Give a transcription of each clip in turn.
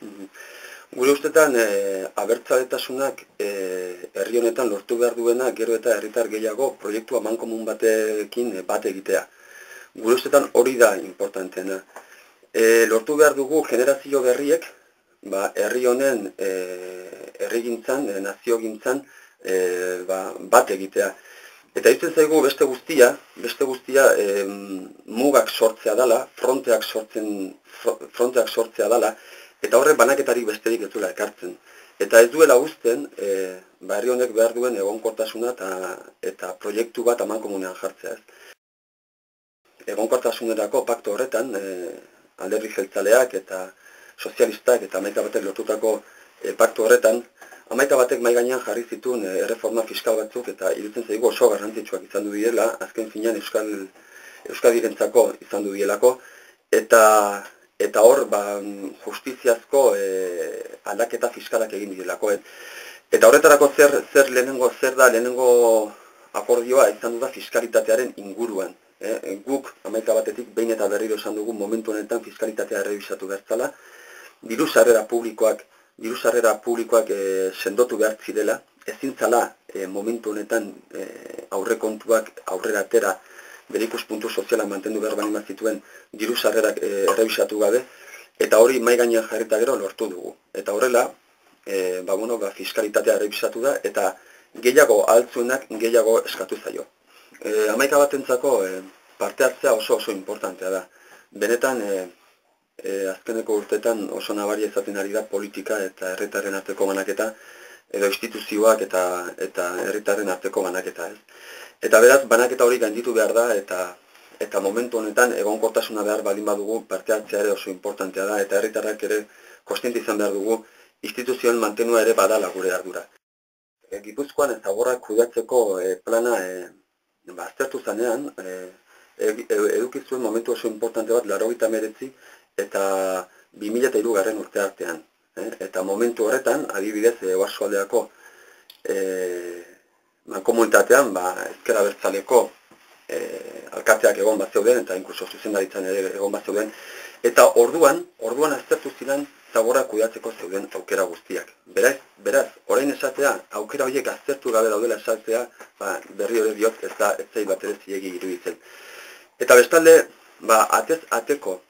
Mhm. Gure ustetan, abertzaletasunak herri honetan lortu behar duena gero eta herritar gehiago proiektu amankomun batekin bat egitea. Gure ustetan hori da importanteena. Lortu behar dugu generazio berriek, herri honen herrigintzan, naziogintzan bat egitea. Eta izten zaigu beste guztia mugak sortzea dela, fronteak sortzea dela, eta horrek banaketarik besterik ez duela ekartzen. Eta ez duela uzten, herri honek behar duen egonkortasuna eta proiektu bat amankomunean jartzea ez. Egonkortasunerako paktu horretan, alderdi jeltzaleak eta sozialistak eta 11 batek lortutako paktu horretan, 11 batek mahai gainean jarri zituen erreforma fiskal batzuk eta iruditzen zaigu oso garrantzitsuak izan du direla, azken finean Euskadirentzako izan du direlako, eta hor justiziazko aldaketa fiskalak egin direlako. Eta horretarako zer lehenengo akordioa izan du da fiskalitatearen inguruan. Guk 11 batetik behin eta berriro esan dugu momentu honetan fiskalitatea errebisatu behar zela, diru sarrera publikoak sendotu behar zirela, ezin zala momentu honetan aurrekontuak aurrera atera bere ikuspuntu soziala mantendu behar bali zituen diru sarrerak errebisatu gabe, eta hori mahai gainean jarrita gero lortu dugu. Eta horrela, fiskalitatea errebisatu da, eta gehiago altzuenak gehiago eskatu zaio. 11 batentzako parte hartzea oso importantea da. Benetan, azkeneko urteetan oso nabaria izaten ari da politika eta herritarren arteko banaketa, edo instituzioak eta herritarren arteko banaketa ez. Eta beraz, banaketa hori gainditu behar da, eta momentu honetan egonkortasuna behar baldin badugu parte hartzea ere oso importantea da, eta herritarrak ere kontziente izan behar dugu instituzioen mantenua ere badala gure ardura. Gipuzkoan zaborrak kudeatzeko plana aztertu zanean, eduki zuen momentu oso importante bat 89 eta 2003 urte artean. Eta momentu horretan, adibidez, Oarsoaldeako mankomunitatean, ezker abertzaleko alkateak egon bat zeuden, eta inkluso zuzendaritzan ere egon bat zeuden, eta orduan aztertu ziren zaborrak kudeatzeko zeuden aukera guztiak. Beraz, orain esatea, aukera horiek aztertu gabe daudela esatea, berri hori diot ez zait bat ere zilegi iruditzen. Eta bestalde, atez ateko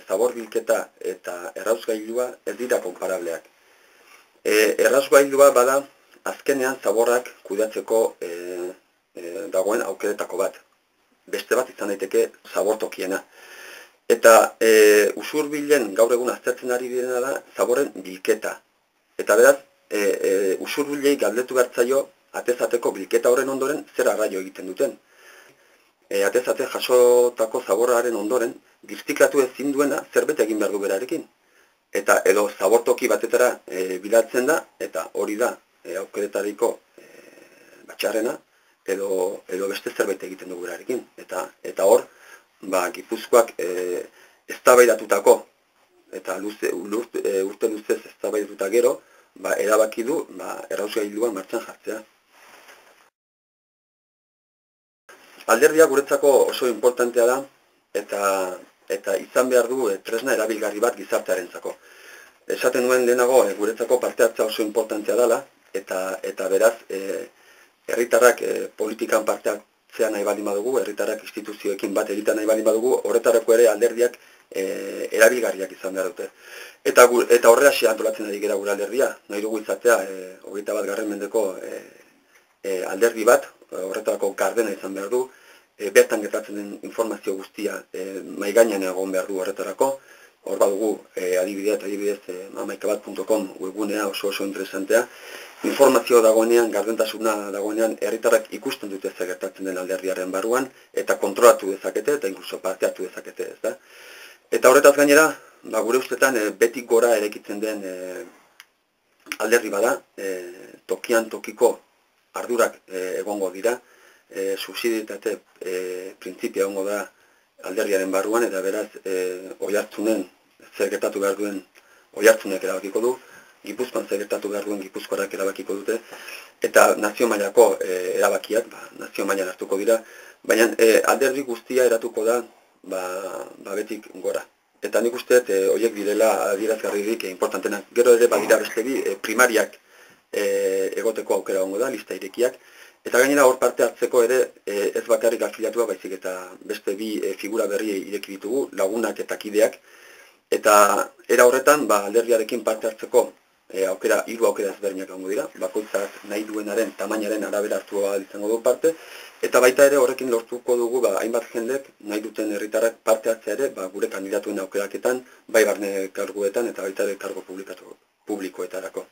zabor bilketa eta errausgailua ez dira konparableak. Errausgailua bada azkenean zaborrak kudeatzeko dagoen aukeretako bat. Beste bat izan daiteke zabortokiena. Eta usurbilen gaur egun aztertzen ari direna da zaborren bilketa. Eta beraz, usurbilei galdetu bertzaio atezateko bilketa horren ondoren zer arraio egiten duten. Atezate jasotako zaborraren ondoren dirtikatu ezin duena zerbait egin behar du berarekin. Eta edo zabortoki batetara bilatzen da, eta hori da aukeretariko batxarrena, edo beste zerbait egiten du berarekin. Eta hor, Gipuzkoak eztabaidatutako eta urte luzez eztabaidatuta gero, erabaki du errausgailua martxan jartzea. Alderdia guretzako oso importantea da, eta izan behar du tresna erabilgarri bat gizartearentzako. Esaten nuen lehenago guretzako parte hartzea oso importantea dela, eta beraz herritarrak politikan parte hartzea nahi baldin badugu, herritarrak instituzioekin bat egiten nahi baldin badugu, horretarako ere alderdiak erabilgarriak izan behar dute. Eta horregatik antolatzen ari gara gure alderdia, nahi dugu izatea 21. mendeko alderdi bat, horretarako gardena izan behar du, bertan gertatzen den informazio guztia mahai gainean egon behar du horretarako. Hor badugu adibidez amaikabat.com webgunea oso interesantea. Informazio dagoenean, gardentasuna dagoenean, herritarrak ikusten dute zer gertatzen den alderdiaren barruan, eta kontrolatu dezakete, eta inkluso parte hartu dezakete, ez da. Eta horretaz gainera, gure ustetan betik gora erekitzen den alderdi bada, tokian tokiko ardurak egongo dira, subsidietate printzipia egongo da alderdiaren barruan, eta beraz oihartzunen zer gertatu behar duen oihartzunek erabakiko du, Gipuzkoan zer gertatu behar duen Gipuzkoarrak erabakiko dute, eta nazio mailako erabakiak nazio mailan hartuko dira, baina alderdi guztia eratuko da betik gora. eta nik uste horiek direla adierazgarririk importantenak. Gero ere badira beste bi primariak egoteko aukera gongo da, lista irekiak, eta gainera hor parte hartzeko ere ez bakarrik afiliatuak baizik eta beste bi figura berri ireki ditugu, lagunak eta kideak, eta era horretan alderdiarekin parte hartzeko hiru aukera ezberdinak egongo dira, bakoitzak nahi duenaren tamainaren arabera hartu ahal izango du parte, eta baita ere horrekin lortuko dugu hainbat jendek nahi duten herritarrak parte hartzea ere gure kandidatuen aukeraketan, bai barne karguetan eta baita ere kargo publikoetarako.